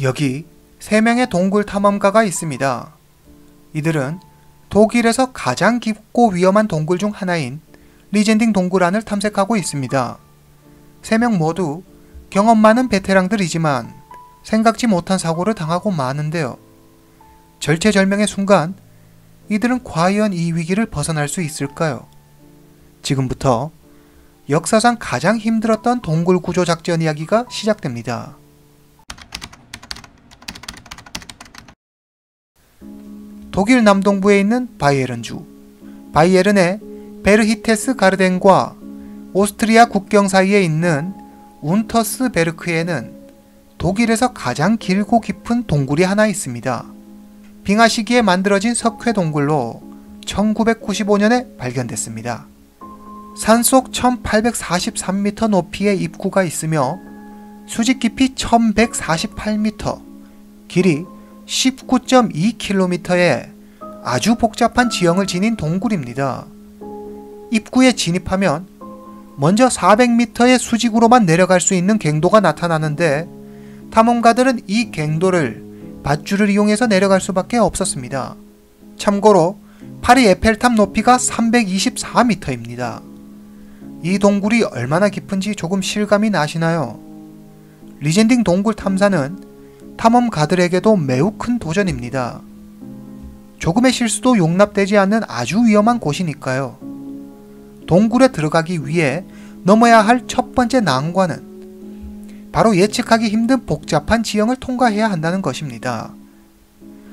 여기 3명의 동굴 탐험가가 있습니다. 이들은 독일에서 가장 깊고 위험한 동굴 중 하나인 리젠딩 동굴 안을 탐색하고 있습니다. 3명 모두 경험 많은 베테랑들이지만 생각지 못한 사고를 당하고 마는데요. 절체절명의 순간 이들은 과연 이 위기를 벗어날 수 있을까요? 지금부터 역사상 가장 힘들었던 동굴 구조 작전 이야기가 시작됩니다. 독일 남동부에 있는 바이에른주, 바이에른의 베르히테스가르덴과 오스트리아 국경 사이에 있는 운터스베르크에는 독일에서 가장 길고 깊은 동굴이 하나 있습니다. 빙하 시기에 만들어진 석회 동굴로 1995년에 발견됐습니다. 산속 1843m 높이의 입구가 있으며 수직 깊이 1148m, 길이 19.2km의 아주 복잡한 지형을 지닌 동굴입니다. 입구에 진입하면 먼저 400m의 수직으로만 내려갈 수 있는 갱도가 나타나는데 탐험가들은 이 갱도를 밧줄을 이용해서 내려갈 수밖에 없었습니다. 참고로 파리 에펠탑 높이가 324m입니다. 이 동굴이 얼마나 깊은지 조금 실감이 나시나요? 리젠딩 동굴 탐사는 탐험가들에게도 매우 큰 도전입니다. 조금의 실수도 용납되지 않는 아주 위험한 곳이니까요. 동굴에 들어가기 위해 넘어야 할 첫 번째 난관은 바로 예측하기 힘든 복잡한 지형을 통과해야 한다는 것입니다.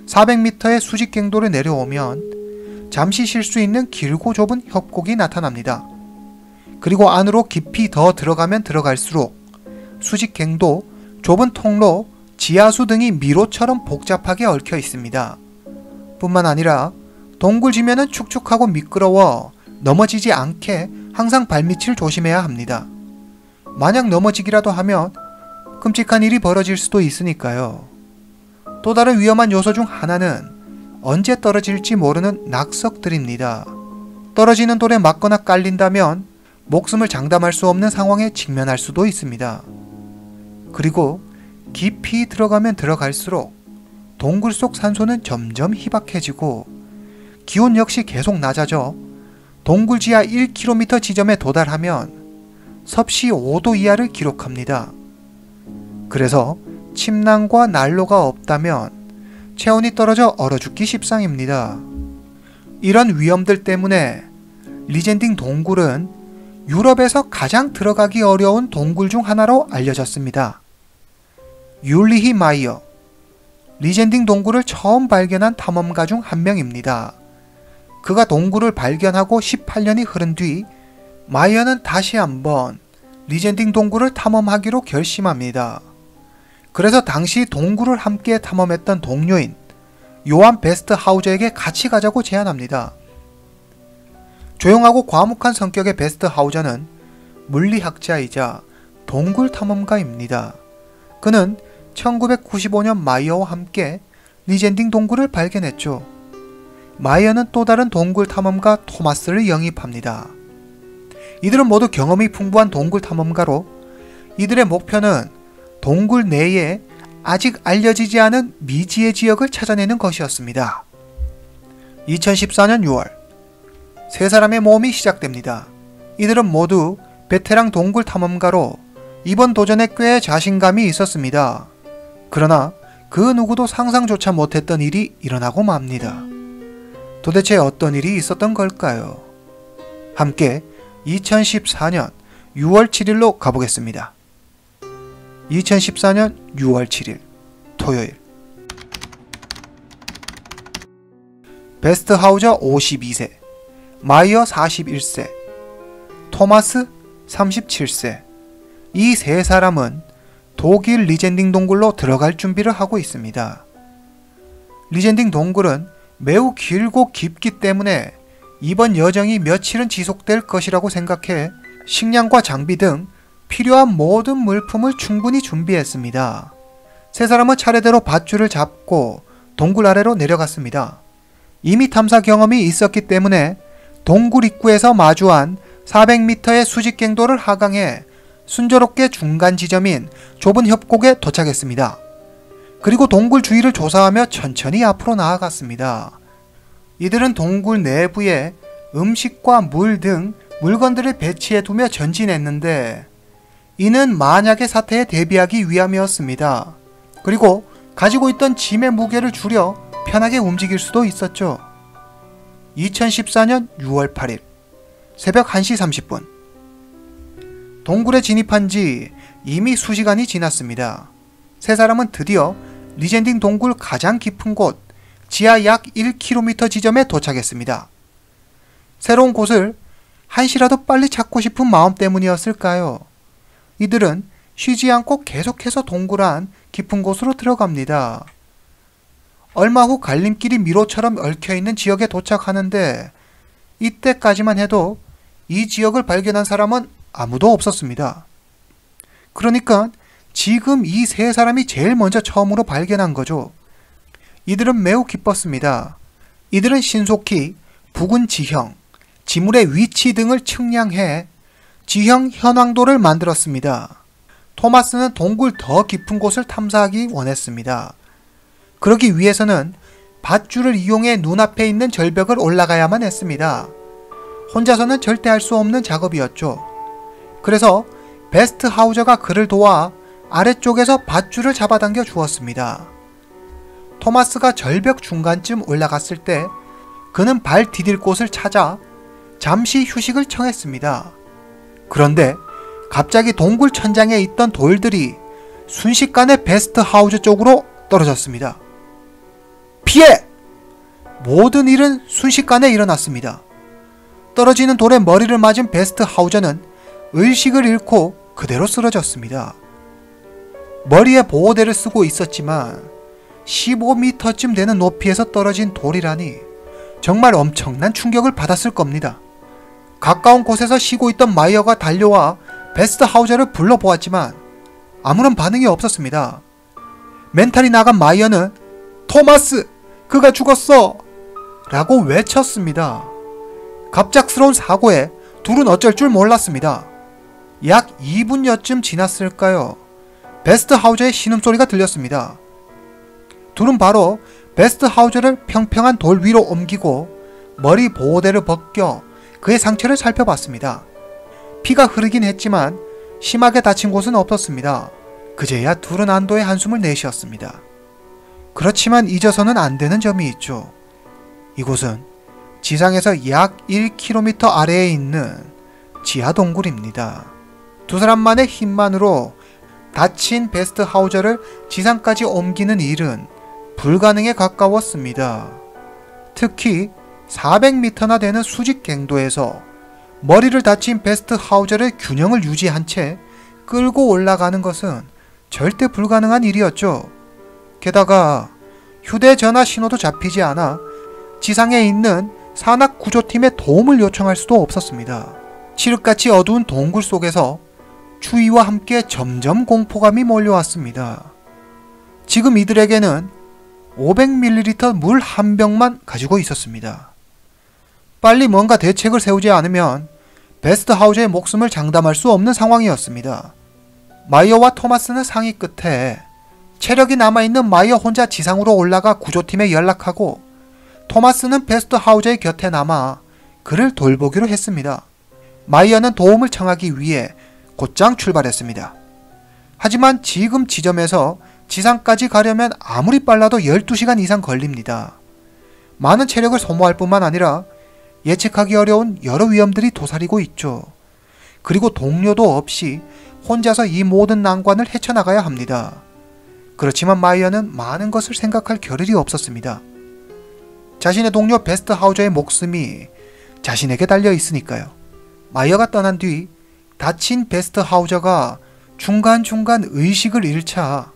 400m의 수직 갱도를 내려오면 잠시 쉴 수 있는 길고 좁은 협곡이 나타납니다. 그리고 안으로 깊이 더 들어가면 들어갈수록 수직 갱도, 좁은 통로, 지하수 등이 미로처럼 복잡하게 얽혀 있습니다. 뿐만 아니라 동굴 지면은 축축하고 미끄러워 넘어지지 않게 항상 발밑을 조심해야 합니다. 만약 넘어지기라도 하면 끔찍한 일이 벌어질 수도 있으니까요. 또 다른 위험한 요소 중 하나는 언제 떨어질지 모르는 낙석들입니다. 떨어지는 돌에 맞거나 깔린다면 목숨을 장담할 수 없는 상황에 직면할 수도 있습니다. 그리고 깊이 들어가면 들어갈수록 동굴 속 산소는 점점 희박해지고 기온 역시 계속 낮아져 동굴 지하 1km 지점에 도달하면 섭씨 5도 이하를 기록합니다. 그래서 침낭과 난로가 없다면 체온이 떨어져 얼어 죽기 십상입니다. 이런 위험들 때문에 리젠딩 동굴은 유럽에서 가장 들어가기 어려운 동굴 중 하나로 알려졌습니다. 율리히 마이어, 리젠딩 동굴을 처음 발견한 탐험가 중 한 명입니다. 그가 동굴을 발견하고 18년이 흐른 뒤 마이어는 다시 한번 리젠딩 동굴을 탐험하기로 결심합니다. 그래서 당시 동굴을 함께 탐험했던 동료인 요한 베스트하우저에게 같이 가자고 제안합니다. 조용하고 과묵한 성격의 베스트하우저는 물리학자이자 동굴 탐험가입니다. 그는 1995년 마이어와 함께 리젠딩 동굴을 발견했죠. 마이어는 또 다른 동굴 탐험가 토마스를 영입합니다. 이들은 모두 경험이 풍부한 동굴 탐험가로 이들의 목표는 동굴 내에 아직 알려지지 않은 미지의 지역을 찾아내는 것이었습니다. 2014년 6월, 세 사람의 모험이 시작됩니다. 이들은 모두 베테랑 동굴 탐험가로 이번 도전에 꽤 자신감이 있었습니다. 그러나 그 누구도 상상조차 못했던 일이 일어나고 맙니다. 도대체 어떤 일이 있었던 걸까요? 함께 2014년 6월 7일로 가보겠습니다. 2014년 6월 7일 토요일, 베스트하우저 52세, 마이어 41세, 토마스 37세. 이 세 사람은 독일 리젠딩 동굴로 들어갈 준비를 하고 있습니다. 리젠딩 동굴은 매우 길고 깊기 때문에 이번 여정이 며칠은 지속될 것이라고 생각해 식량과 장비 등 필요한 모든 물품을 충분히 준비했습니다. 세 사람은 차례대로 밧줄을 잡고 동굴 아래로 내려갔습니다. 이미 탐사 경험이 있었기 때문에 동굴 입구에서 마주한 400m의 수직 갱도를 하강해 순조롭게 중간 지점인 좁은 협곡에 도착했습니다. 그리고 동굴 주위를 조사하며 천천히 앞으로 나아갔습니다. 이들은 동굴 내부에 음식과 물 등 물건들을 배치해두며 전진했는데 이는 만약의 사태에 대비하기 위함이었습니다. 그리고 가지고 있던 짐의 무게를 줄여 편하게 움직일 수도 있었죠. 2014년 6월 8일 새벽 1시 30분 동굴에 진입한 지 이미 수시간이 지났습니다. 세 사람은 드디어 리젠딩 동굴 가장 깊은 곳 지하 약 1km 지점에 도착했습니다. 새로운 곳을 한시라도 빨리 찾고 싶은 마음 때문이었을까요? 이들은 쉬지 않고 계속해서 동굴 안 깊은 곳으로 들어갑니다. 얼마 후 갈림길이 미로처럼 얽혀있는 지역에 도착하는데 이때까지만 해도 이 지역을 발견한 사람은 아무도 없었습니다. 그러니까 지금 이 세 사람이 제일 먼저 처음으로 발견한 거죠. 이들은 매우 기뻤습니다. 이들은 신속히 부근 지형, 지물의 위치 등을 측량해 지형 현황도를 만들었습니다. 토마스는 동굴 더 깊은 곳을 탐사하기 원했습니다. 그러기 위해서는 밧줄을 이용해 눈앞에 있는 절벽을 올라가야만 했습니다. 혼자서는 절대 할 수 없는 작업이었죠. 그래서 베스트 하우저가 그를 도와 아래쪽에서 밧줄을 잡아당겨 주었습니다. 토마스가 절벽 중간쯤 올라갔을 때 그는 발 디딜 곳을 찾아 잠시 휴식을 청했습니다. 그런데 갑자기 동굴 천장에 있던 돌들이 순식간에 베스트 하우저 쪽으로 떨어졌습니다. 피해! 모든 일은 순식간에 일어났습니다. 떨어지는 돌에 머리를 맞은 베스트 하우저는 의식을 잃고 그대로 쓰러졌습니다. 머리에 보호대를 쓰고 있었지만 15m쯤 되는 높이에서 떨어진 돌이라니 정말 엄청난 충격을 받았을 겁니다. 가까운 곳에서 쉬고 있던 마이어가 달려와 베스트 하우저를 불러보았지만 아무런 반응이 없었습니다. 멘탈이 나간 마이어는 토마스! 그가 죽었어! 라고 외쳤습니다. 갑작스러운 사고에 둘은 어쩔 줄 몰랐습니다. 약 2분여쯤 지났을까요? 베스트 하우저의 신음소리가 들렸습니다. 둘은 바로 베스트 하우저를 평평한 돌 위로 옮기고 머리 보호대를 벗겨 그의 상처를 살펴봤습니다. 피가 흐르긴 했지만 심하게 다친 곳은 없었습니다. 그제야 둘은 안도의 한숨을 내쉬었습니다. 그렇지만 잊어서는 안 되는 점이 있죠. 이곳은 지상에서 약 1km 아래에 있는 지하 동굴입니다. 두 사람만의 힘만으로 다친 베스트 하우저를 지상까지 옮기는 일은 불가능에 가까웠습니다. 특히 400m나 되는 수직 갱도에서 머리를 다친 베스트 하우저를 균형을 유지한 채 끌고 올라가는 것은 절대 불가능한 일이었죠. 게다가 휴대전화 신호도 잡히지 않아 지상에 있는 산악구조팀의 도움을 요청할 수도 없었습니다. 칠흑같이 어두운 동굴 속에서 추위와 함께 점점 공포감이 몰려왔습니다. 지금 이들에게는 500ml 물 한 병만 가지고 있었습니다. 빨리 뭔가 대책을 세우지 않으면 베스트 하우저의 목숨을 장담할 수 없는 상황이었습니다. 마이어와 토마스는 상의 끝에 체력이 남아있는 마이어 혼자 지상으로 올라가 구조팀에 연락하고 토마스는 베스트 하우저의 곁에 남아 그를 돌보기로 했습니다. 마이어는 도움을 청하기 위해 곧장 출발했습니다. 하지만 지금 지점에서 지상까지 가려면 아무리 빨라도 12시간 이상 걸립니다. 많은 체력을 소모할 뿐만 아니라 예측하기 어려운 여러 위험들이 도사리고 있죠. 그리고 동료도 없이 혼자서 이 모든 난관을 헤쳐나가야 합니다. 그렇지만 마이어는 많은 것을 생각할 겨를이 없었습니다. 자신의 동료 베스트 하우저의 목숨이 자신에게 달려 있으니까요. 마이어가 떠난 뒤 다친 베스트 하우저가 중간중간 의식을 잃자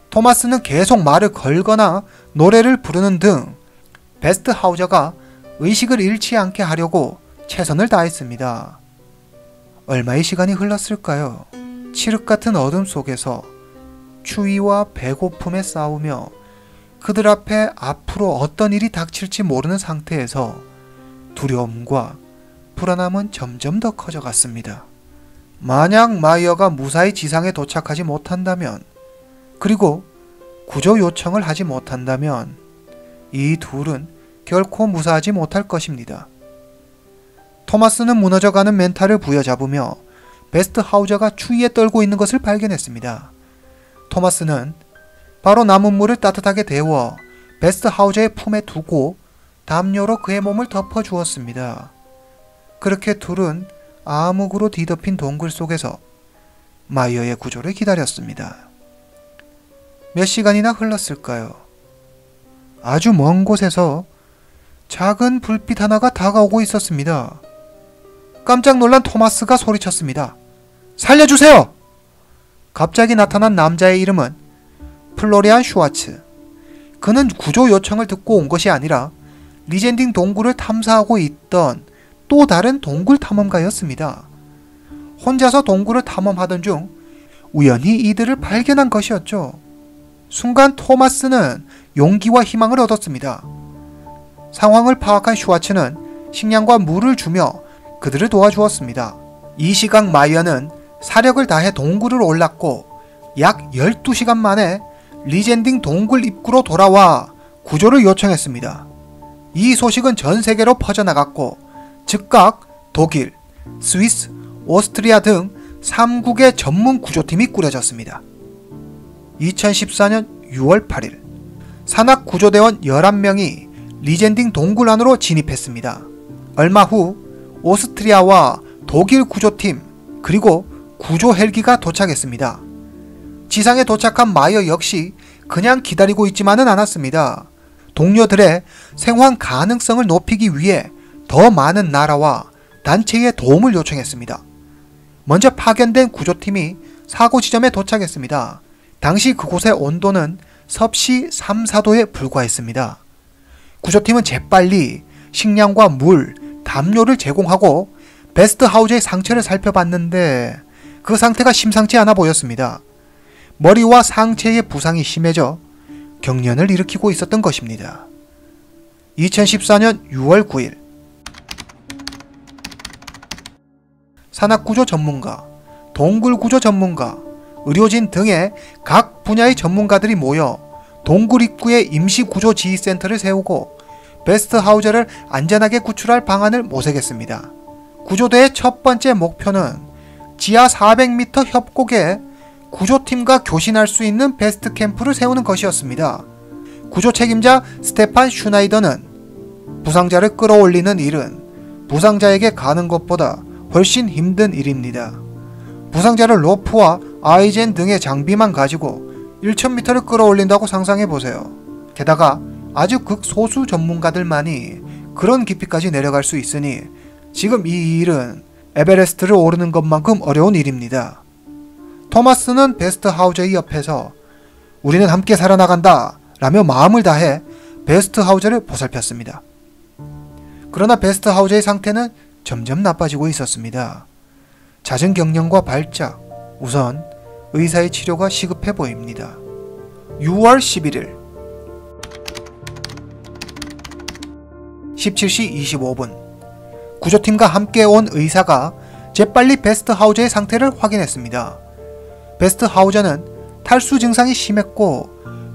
토마스는 계속 말을 걸거나 노래를 부르는 등 베스트 하우저가 의식을 잃지 않게 하려고 최선을 다했습니다. 얼마의 시간이 흘렀을까요? 칠흑같은 어둠 속에서 추위와 배고픔에 싸우며 그들 앞에 앞으로 어떤 일이 닥칠지 모르는 상태에서 두려움과 불안함은 점점 더 커져갔습니다. 만약 마이어가 무사히 지상에 도착하지 못한다면, 그리고 구조 요청을 하지 못한다면 이 둘은 결코 무사하지 못할 것입니다. 토마스는 무너져가는 멘탈을 부여잡으며 베스트 하우저가 추위에 떨고 있는 것을 발견했습니다. 토마스는 바로 남은 물을 따뜻하게 데워 베스트 하우저의 품에 두고 담요로 그의 몸을 덮어주었습니다. 그렇게 둘은 암흑으로 뒤덮인 동굴 속에서 마이어의 구조를 기다렸습니다. 몇 시간이나 흘렀을까요? 아주 먼 곳에서 작은 불빛 하나가 다가오고 있었습니다. 깜짝 놀란 토마스가 소리쳤습니다. 살려주세요! 갑자기 나타난 남자의 이름은 플로리안 슈와츠. 그는 구조 요청을 듣고 온 것이 아니라 리젠딩 동굴을 탐사하고 있던 또 다른 동굴 탐험가였습니다. 혼자서 동굴을 탐험하던 중 우연히 이들을 발견한 것이었죠. 순간 토마스는 용기와 희망을 얻었습니다. 상황을 파악한 슈와츠는 식량과 물을 주며 그들을 도와주었습니다. 이 시각 마이어는 사력을 다해 동굴을 올랐고 약 12시간 만에 리젠딩 동굴 입구로 돌아와 구조를 요청했습니다. 이 소식은 전 세계로 퍼져나갔고 즉각 독일, 스위스, 오스트리아 등 3국의 전문 구조팀이 꾸려졌습니다. 2014년 6월 8일 산악구조대원 11명이 리젠딩 동굴 안으로 진입했습니다. 얼마 후 오스트리아와 독일 구조팀 그리고 구조 헬기가 도착했습니다. 지상에 도착한 마이어 역시 그냥 기다리고 있지만은 않았습니다. 동료들의 생還가능성을 높이기 위해 더 많은 나라와 단체의 도움을 요청했습니다. 먼저 파견된 구조팀이 사고 지점에 도착했습니다. 당시 그곳의 온도는 섭씨 3, 4도에 불과했습니다. 구조팀은 재빨리 식량과 물, 담요를 제공하고 베스트 하우저의 상처를 살펴봤는데 그 상태가 심상치 않아 보였습니다. 머리와 상체의 부상이 심해져 경련을 일으키고 있었던 것입니다. 2014년 6월 9일 산악구조 전문가, 동굴구조 전문가, 의료진 등의 각 분야의 전문가들이 모여 동굴 입구에 임시구조지휘센터를 세우고 베스트 하우저를 안전하게 구출할 방안을 모색했습니다. 구조대의 첫 번째 목표는 지하 400m 협곡에 구조팀과 교신할 수 있는 베스트 캠프를 세우는 것이었습니다. 구조 책임자 스테판 슈나이더는 부상자를 끌어올리는 일은 부상자에게 가는 것보다 훨씬 힘든 일입니다. 부상자를 로프와 아이젠 등의 장비만 가지고 1000m를 끌어올린다고 상상해보세요. 게다가 아주 극소수 전문가들만이 그런 깊이까지 내려갈 수 있으니 지금 이 일은 에베레스트를 오르는 것만큼 어려운 일입니다. 토마스는 베스트 하우저의 옆에서 우리는 함께 살아나간다 라며 마음을 다해 베스트 하우저를 보살폈습니다. 그러나 베스트 하우저의 상태는 점점 나빠지고 있었습니다. 잦은 경련과 발작, 우선 의사의 치료가 시급해 보입니다. 6월 11일 17시 25분 구조팀과 함께 온 의사가 재빨리 베스트 하우저의 상태를 확인했습니다. 베스트 하우저는 탈수 증상이 심했고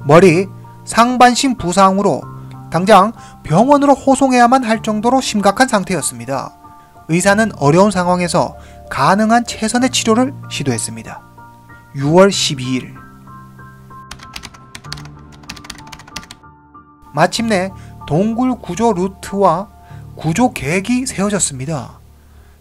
머리 상반신 부상으로 당장 병원으로 호송해야만 할 정도로 심각한 상태였습니다. 의사는 어려운 상황에서 가능한 최선의 치료를 시도했습니다. 6월 12일 마침내 동굴 구조 루트와 구조 계획이 세워졌습니다.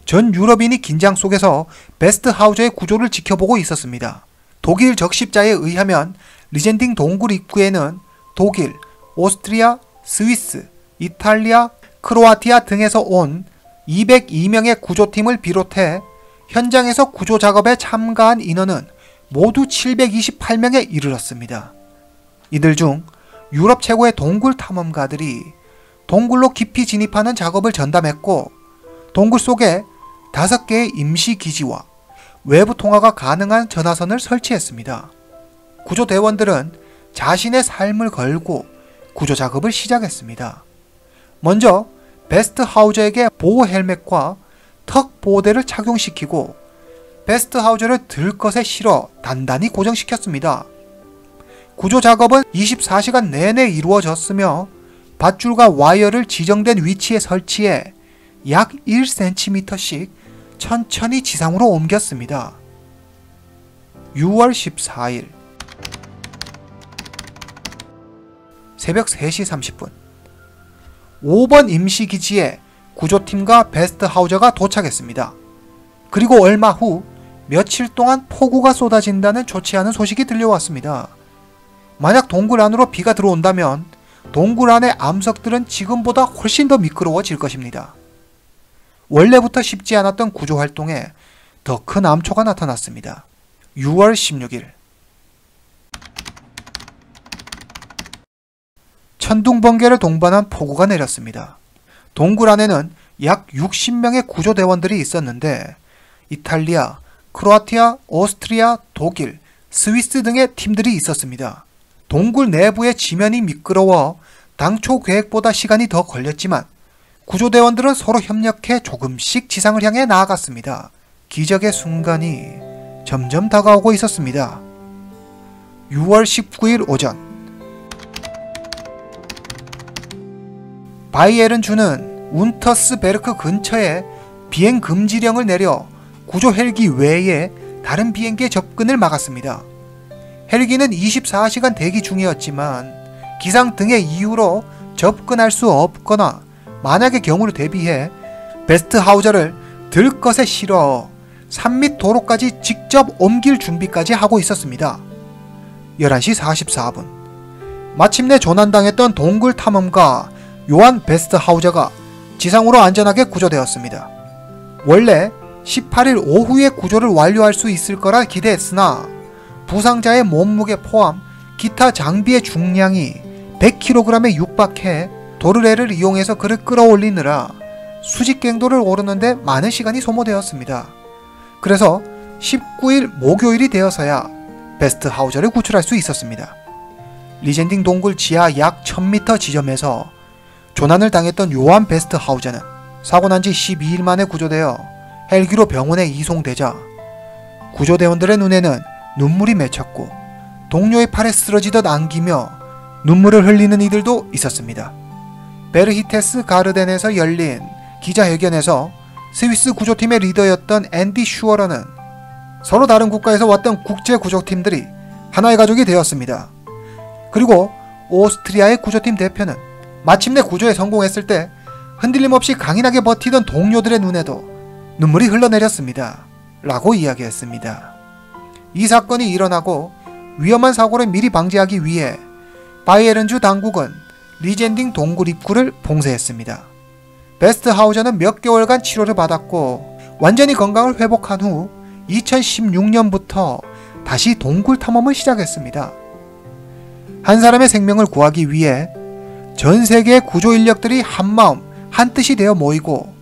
전 유럽인이 긴장 속에서 베스트 하우저의 구조를 지켜보고 있었습니다. 독일 적십자에 의하면 리젠딩 동굴 입구에는 독일, 오스트리아, 스위스, 이탈리아, 크로아티아 등에서 온 202명의 구조팀을 비롯해 현장에서 구조 작업에 참가한 인원은 모두 728명에 이르렀습니다. 이들 중 유럽 최고의 동굴 탐험가들이 동굴로 깊이 진입하는 작업을 전담했고 동굴 속에 5개의 임시 기지와 외부 통화가 가능한 전화선을 설치했습니다. 구조대원들은 자신의 삶을 걸고 구조 작업을 시작했습니다. 먼저 베스트 하우저에게 보호 헬멧과 턱 보호대를 착용시키고 베스트 하우저를 들것에 실어 단단히 고정시켰습니다. 구조 작업은 24시간 내내 이루어졌으며 밧줄과 와이어를 지정된 위치에 설치해 약 1cm씩 천천히 지상으로 옮겼습니다. 6월 14일 새벽 3시 30분 5번 임시기지에 구조팀과 베스트하우저가 도착했습니다. 그리고 얼마 후 며칠 동안 폭우가 쏟아진다는 좋지 않은 소식이 들려왔습니다. 만약 동굴 안으로 비가 들어온다면 동굴 안의 암석들은 지금보다 훨씬 더 미끄러워질 것입니다. 원래부터 쉽지 않았던 구조 활동에 더 큰 암초가 나타났습니다. 6월 16일 천둥번개를 동반한 폭우가 내렸습니다. 동굴 안에는 약 60명의 구조대원들이 있었는데 이탈리아, 크로아티아, 오스트리아, 독일, 스위스 등의 팀들이 있었습니다. 동굴 내부의 지면이 미끄러워 당초 계획보다 시간이 더 걸렸지만 구조대원들은 서로 협력해 조금씩 지상을 향해 나아갔습니다. 기적의 순간이 점점 다가오고 있었습니다. 6월 19일 오전 바이에른주는 운터스베르크 근처에 비행 금지령을 내려 구조 헬기 외에 다른 비행기의 접근을 막았습니다. 헬기는 24시간 대기 중이었지만 기상 등의 이유로 접근할 수 없거나 만약의 경우를 대비해 베스트하우저를 들것에 실어 산 밑 도로까지 직접 옮길 준비까지 하고 있었습니다. 11시 44분 마침내 조난당했던 동굴 탐험가 요한 베스트하우저가 지상으로 안전하게 구조되었습니다. 원래 18일 오후에 구조를 완료할 수 있을 거라 기대했으나 부상자의 몸무게 포함 기타 장비의 중량이 100kg에 육박해 도르래를 이용해서 그를 끌어올리느라 수직갱도를 오르는데 많은 시간이 소모되었습니다. 그래서 19일 목요일이 되어서야 베스트하우저를 구출할 수 있었습니다. 리젠딩 동굴 지하 약 1000m 지점에서 조난을 당했던 요한 베스트하우저는 사고 난 지 12일 만에 구조되어 헬기로 병원에 이송되자 구조대원들의 눈에는 눈물이 맺혔고 동료의 팔에 쓰러지듯 안기며 눈물을 흘리는 이들도 있었습니다. 베르히테스 가르덴에서 열린 기자회견에서 스위스 구조팀의 리더였던 앤디 슈어러는 서로 다른 국가에서 왔던 국제 구조팀들이 하나의 가족이 되었습니다. 그리고 오스트리아의 구조팀 대표는 마침내 구조에 성공했을 때 흔들림 없이 강인하게 버티던 동료들의 눈에도 눈물이 흘러내렸습니다. 라고 이야기했습니다. 이 사건이 일어나고 위험한 사고를 미리 방지하기 위해 바이에른주 당국은 리젠딩 동굴 입구를 봉쇄했습니다. 베스트하우저는 몇 개월간 치료를 받았고 완전히 건강을 회복한 후 2016년부터 다시 동굴 탐험을 시작했습니다. 한 사람의 생명을 구하기 위해 전 세계의 구조 인력들이 한마음 한뜻이 되어 모이고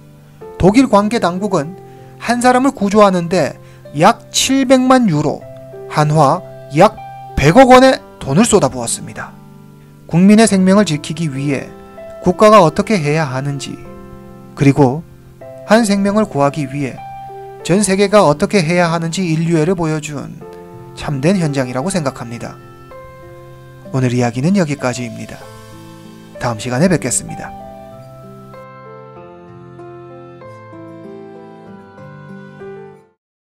독일 관계 당국은 한 사람을 구조하는데 약 700만 유로, 한화 약 100억 원의 돈을 쏟아부었습니다. 국민의 생명을 지키기 위해 국가가 어떻게 해야 하는지, 그리고 한 생명을 구하기 위해 전 세계가 어떻게 해야 하는지 인류애를 보여준 참된 현장이라고 생각합니다. 오늘 이야기는 여기까지입니다. 다음 시간에 뵙겠습니다.